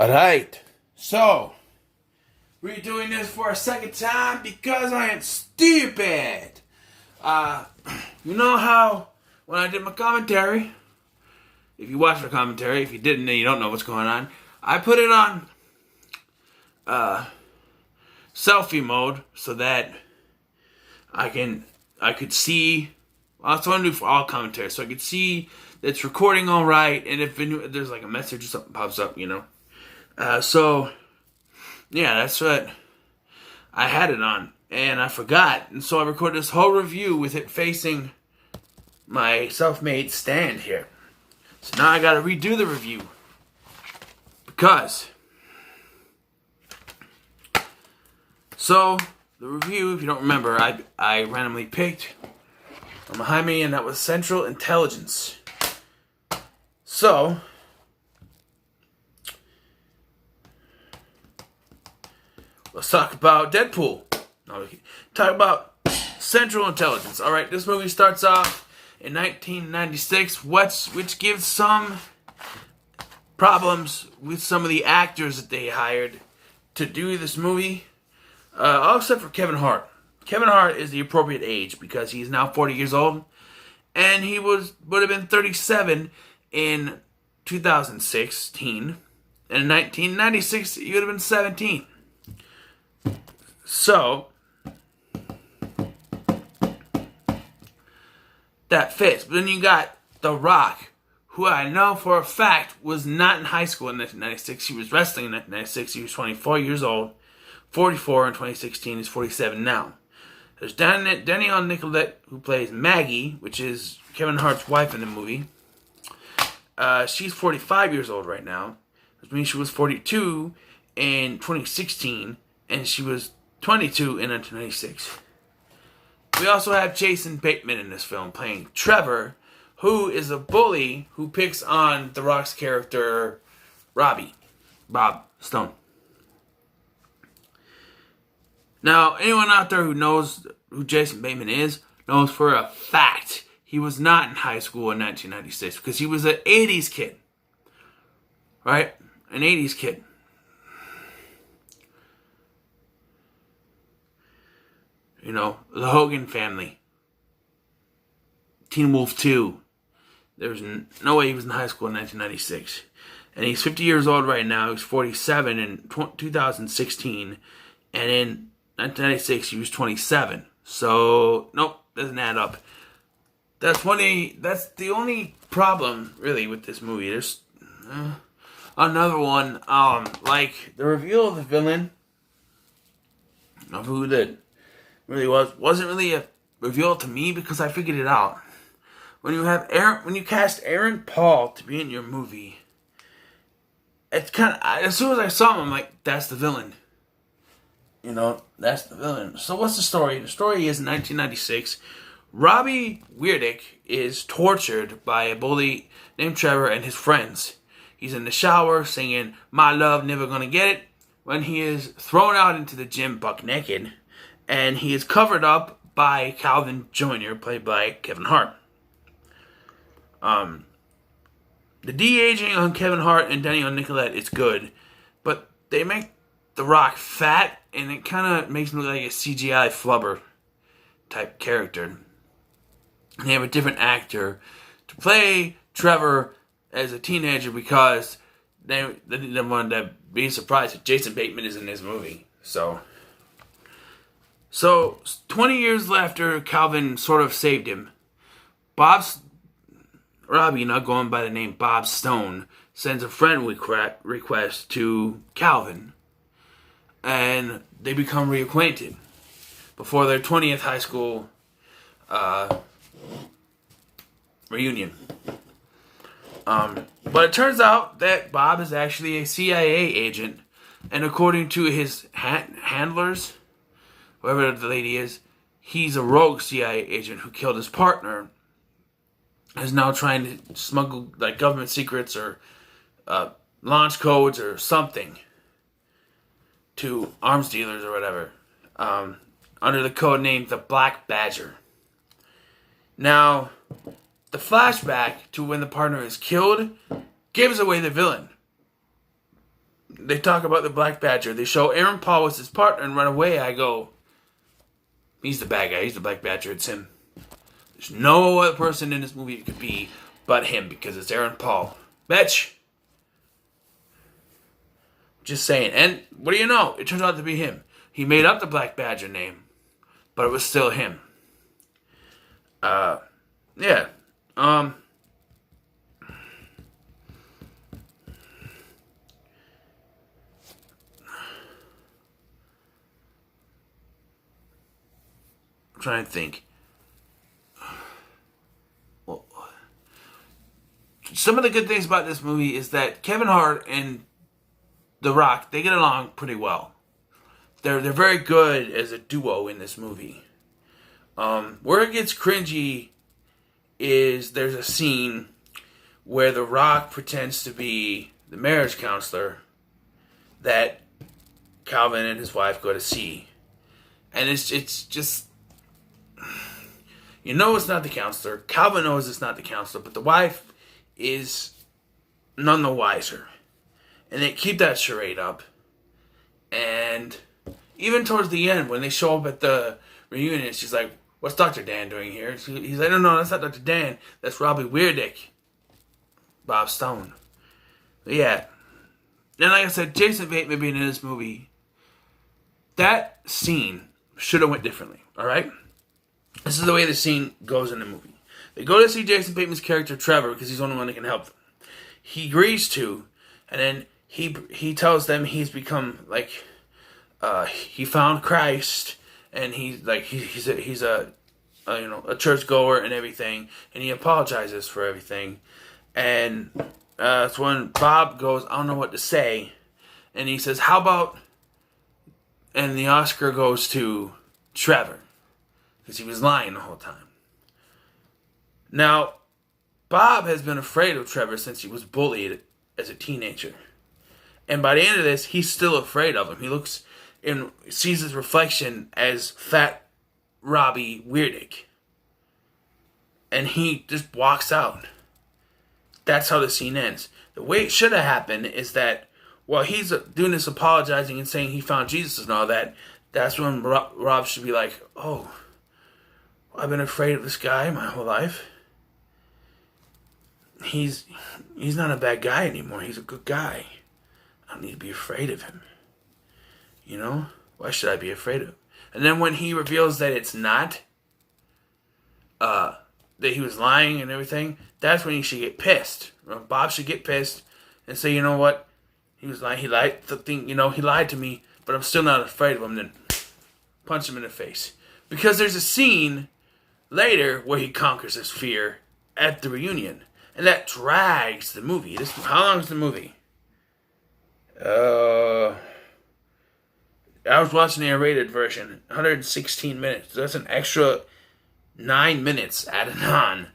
Alright, so we're doing this for a second time because I am stupid. You know how when I did my commentary, if you watched my commentary, if you didn't, then you don't know what's going on. I put it on selfie mode so that I could see. I also want to do for all commentary, so I could see that it's recording all right, and if there's like a message or something pops up, you know. So yeah, that's what I had it on, and I forgot, and so I recorded this whole review with it facing my self-made stand here. So now I got to redo the review because. So the review, if you don't remember, I randomly picked from behind me, and that was Central Intelligence. So let's talk about Deadpool. No, talk about Central Intelligence. All right, this movie starts off in 1996, which gives some problems with some of the actors that they hired to do this movie. All except for Kevin Hart. Kevin Hart is the appropriate age because he's now 40 years old, and he would have been 37 in 2016, and in 1996 he would have been 17. So that fits. But then you got The Rock, who I know for a fact was not in high school in 1996. He was wrestling in 1996. He was 24 years old. 44 in 2016. He's 47 now. There's Danielle Nicolette, who plays Maggie, which is Kevin Hart's wife in the movie. She's 45 years old right now. Which means she was 42 in 2016, and she was 22 in 1996. We also have Jason Bateman in this film playing Trevor, who is a bully who picks on The Rock's character, Bob Stone. Now, anyone out there who knows who Jason Bateman is knows for a fact he was not in high school in 1996 because he was an 80s kid. Right? An 80s kid. You know, the Hogan family. Teen Wolf 2. There's no way he was in high school in 1996. And he's 50 years old right now. He's 47 in 2016. And in 1996, he was 27. So, nope, doesn't add up. That's the only problem, really, with this movie. There's another one, like the reveal of the villain, of who that really wasn't really a reveal to me because I figured it out. When you cast Aaron Paul to be in your movie, it's kind of, as soon as I saw him, I'm like, that's the villain. You know, that's the villain. So what's the story? The story is in 1996, Robbie Weirdick is tortured by a bully named Trevor and his friends. He's in the shower singing "My Love Never Gonna Get It" when he is thrown out into the gym buck naked, and he is covered up by Calvin Jr., played by Kevin Hart. The de-aging on Kevin Hart and Danielle Nicolette is good, but they make The Rock fat, and it kind of makes him look like a CGI flubber type character. And they have a different actor to play Trevor as a teenager because they wanted to be surprised that Jason Bateman is in this movie. So 20 years after Calvin sort of saved him, Robbie, not going by the name Bob Stone, sends a friend request to Calvin. And they become reacquainted before their 20th high school reunion. But it turns out that Bob is actually a CIA agent, and according to his handlers, whoever the lady is, he's a rogue CIA agent who killed his partner, is now trying to smuggle like government secrets or launch codes or something to arms dealers or whatever, under the code name the Black Badger. Now, the flashback to when the partner is killed gives away the villain. they talk about the Black Badger. They show Aaron Paul as his partner, and right away I go, he's the bad guy. He's the Black Badger. It's him. There's no other person in this movie it could be but him, because it's Aaron Paul. Bitch. Just saying. And what do you know? It turns out to be him. He made up the Black Badger name, but it was still him. Yeah. I'm trying to think. Well, some of the good things about this movie is that Kevin Hart and The Rock, they get along pretty well. They're very good as a duo in this movie. Where it gets cringy is there's a scene where The Rock pretends to be the marriage counselor that Calvin and his wife go to see. And it's just, you know it's not the counselor. Calvin knows it's not the counselor, but the wife is none the wiser. And they keep that charade up. And even towards the end, when they show up at the reunion, she's like, "What's Dr. Dan doing here?" He's like, no, that's not Dr. Dan. That's Robbie Weirdick. Bob Stone. But yeah. And like I said, Jason Bateman being in this movie, that scene should have went differently, alright? This is the way the scene goes in the movie. They go to see Jason Bateman's character, Trevor, because he's the only one that can help them. He agrees to, and then he tells them he's become, like, he found Christ, and he's a churchgoer and everything, and he apologizes for everything. And that's when Bob goes, "I don't know what to say," and he says, "How about?" And the Oscar goes to Trevor, because he was lying the whole time. Now, Bob has been afraid of Trevor since he was bullied as a teenager, and by the end of this, he's still afraid of him. He looks and sees his reflection as fat Robbie Weirdick, and he just walks out. That's how the scene ends. The way it should have happened is that while he's doing this apologizing and saying he found Jesus and all that, that's when Rob should be like, "Oh, I've been afraid of this guy my whole life. He's not a bad guy anymore. He's a good guy. I don't need to be afraid of him. You know? Why should I be afraid of him?" And then when he reveals that it's not, that he was lying and everything, that's when he should get pissed. Bob should get pissed and say, "You know what? He was lying. He lied. He lied to me, but I'm still not afraid of him." Then punch him in the face. Because there's a scene later where he conquers his fear at the reunion. And that drags the movie. How long is the movie? I was watching the unrated version. 116 minutes. That's an extra 9 minutes added on.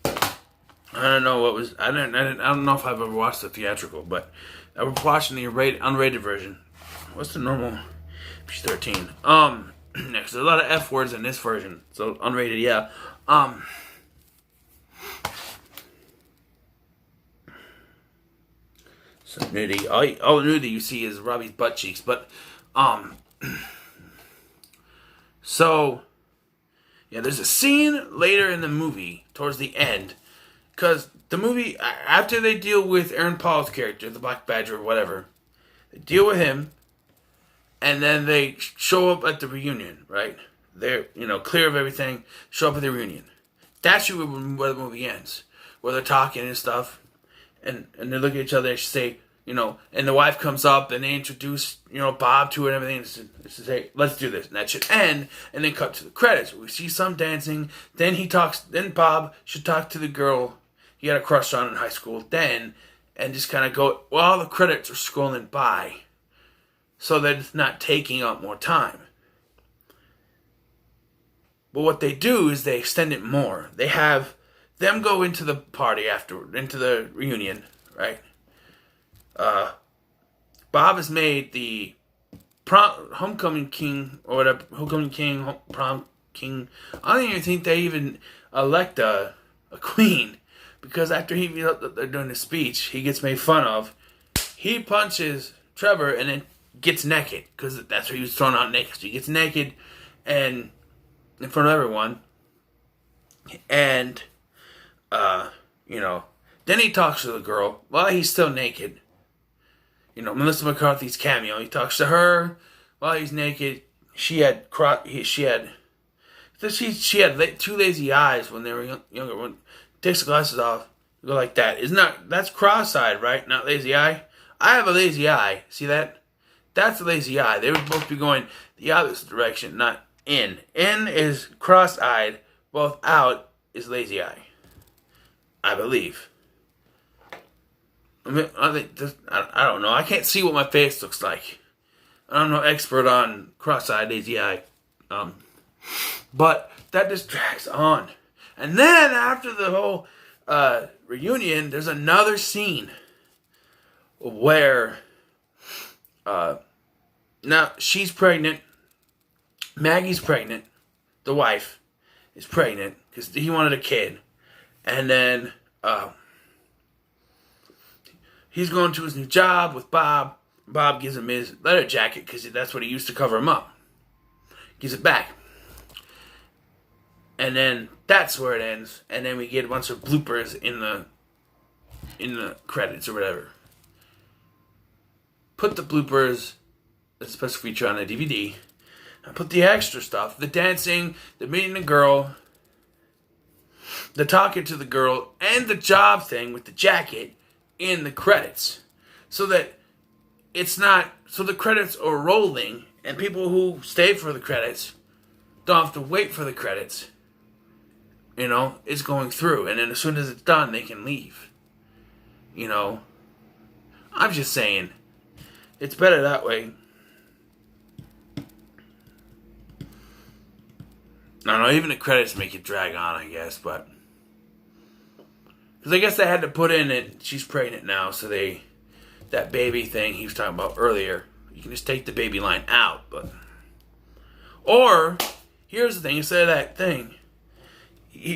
I don't know what was. I don't know if I've ever watched the theatrical, but I was watching the unrated version. What's the normal? PG-13. Next, there's a lot of F words in this version, so unrated, yeah. So nudity. All the nudity you see is Robbie's butt cheeks, but so yeah, there's a scene later in the movie towards the end, because the movie, after they deal with Aaron Paul's character, the Black Badger or whatever, they deal with him, and then they show up at the reunion, right? They're, clear of everything, show up at the reunion. That's where the movie ends, where they're talking and stuff, and they look at each other and say, and the wife comes up and they introduce, Bob to it and everything, and say, "Let's do this." And that should end, and then cut to the credits. We see some dancing, then Bob should talk to the girl he had a crush on in high school, and just kind of go, while the credits are scrolling by, so that it's not taking up more time. But what they do is they extend it more. They have them go into the party afterward, into the reunion, right? Bob has made the homecoming king, or whatever, prom king. I don't even think they even elect a queen, because after they're doing his speech, he gets made fun of. He punches Trevor and then gets naked because that's where he was thrown out naked. So he gets naked and in front of everyone, and then he talks to the girl while he's still naked. Melissa McCarthy's cameo. He talks to her while he's naked. She had two lazy eyes when they were younger. When takes the glasses off, go like that. That's cross-eyed, right? Not lazy eye. I have a lazy eye. See that? That's a lazy eye. They would both be going the opposite direction, not in. In is cross-eyed. Both out is lazy eye. I believe. I don't know. I can't see what my face looks like. I'm no expert on cross-eyed, lazy eye. But that just drags on. And then after the whole reunion, there's another scene where now she's pregnant. Maggie's pregnant. The wife is pregnant because he wanted a kid. And then he's going to his new job with Bob. Bob gives him his leather jacket because that's what he used to cover him up. Gives it back. And then that's where it ends. And then we get a bunch of bloopers in the credits or whatever. Put the bloopers, a special feature on the DVD. I put the extra stuff, the dancing, the meeting the girl, the talking to the girl, and the job thing with the jacket in the credits. So that it's not, so the credits are rolling and people who stay for the credits don't have to wait for the credits. It's going through. And then as soon as it's done, they can leave. I'm just saying, it's better that way. I don't know, even the credits make it drag on, I guess, but because I guess they had to put in it, she's pregnant now, so that baby thing he was talking about earlier, you can just take the baby line out, or, here's the thing, instead of that thing,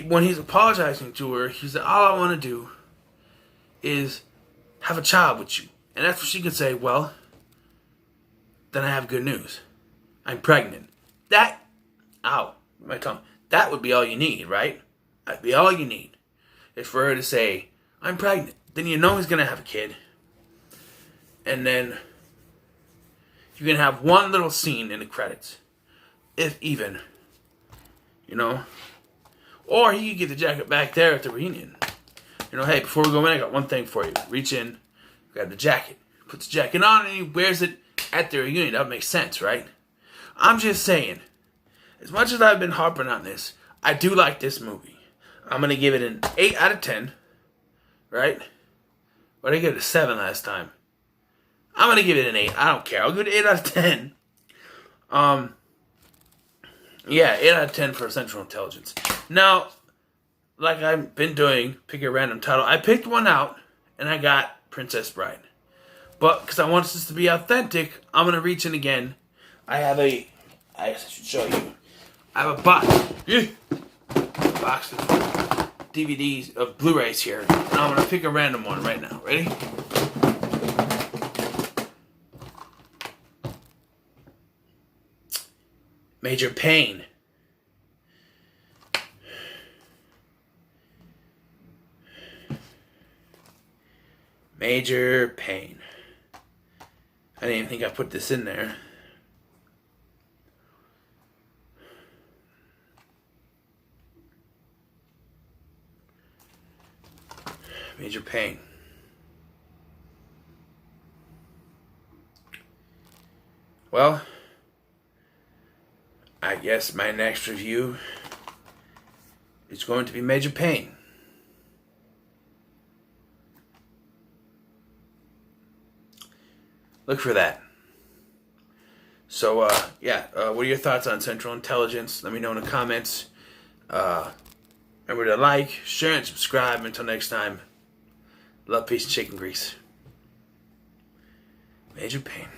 when he's apologizing to her, he said, all I want to do is have a child with you. And that's what she could say, well, then I have good news. I'm pregnant. My tongue. That would be all you need, right? That'd be all you need. Is for her to say, I'm pregnant. Then you know he's going to have a kid. And then you can have one little scene in the credits. If even. Or he could get the jacket back there at the reunion. Hey, before we go in, I got one thing for you. Reach in, grab the jacket. Puts the jacket on and he wears it at the reunion. That would make sense, right? I'm just saying. As much as I've been harping on this, I do like this movie. I'm going to give it an 8 out of 10. Right? Or did I give it a 7 last time? I'm going to give it an 8. I don't care. I'll give it an 8 out of 10. Yeah, 8 out of 10 for Central Intelligence. Now, like I've been doing, pick a random title. I picked one out, and I got Princess Bride. But, because I want this to be authentic, I'm going to reach in again. I should show you. I have a box. Box of DVDs of Blu-rays here. And I'm going to pick a random one right now. Ready? Major Payne. Major Payne. I didn't even think I put this in there. Major Payne. Well, I guess my next review is going to be Major Payne. Look for that. So, what are your thoughts on Central Intelligence? Let me know in the comments. Remember to like, share, and subscribe. Until next time, love, peace, and chicken grease. Major Payne.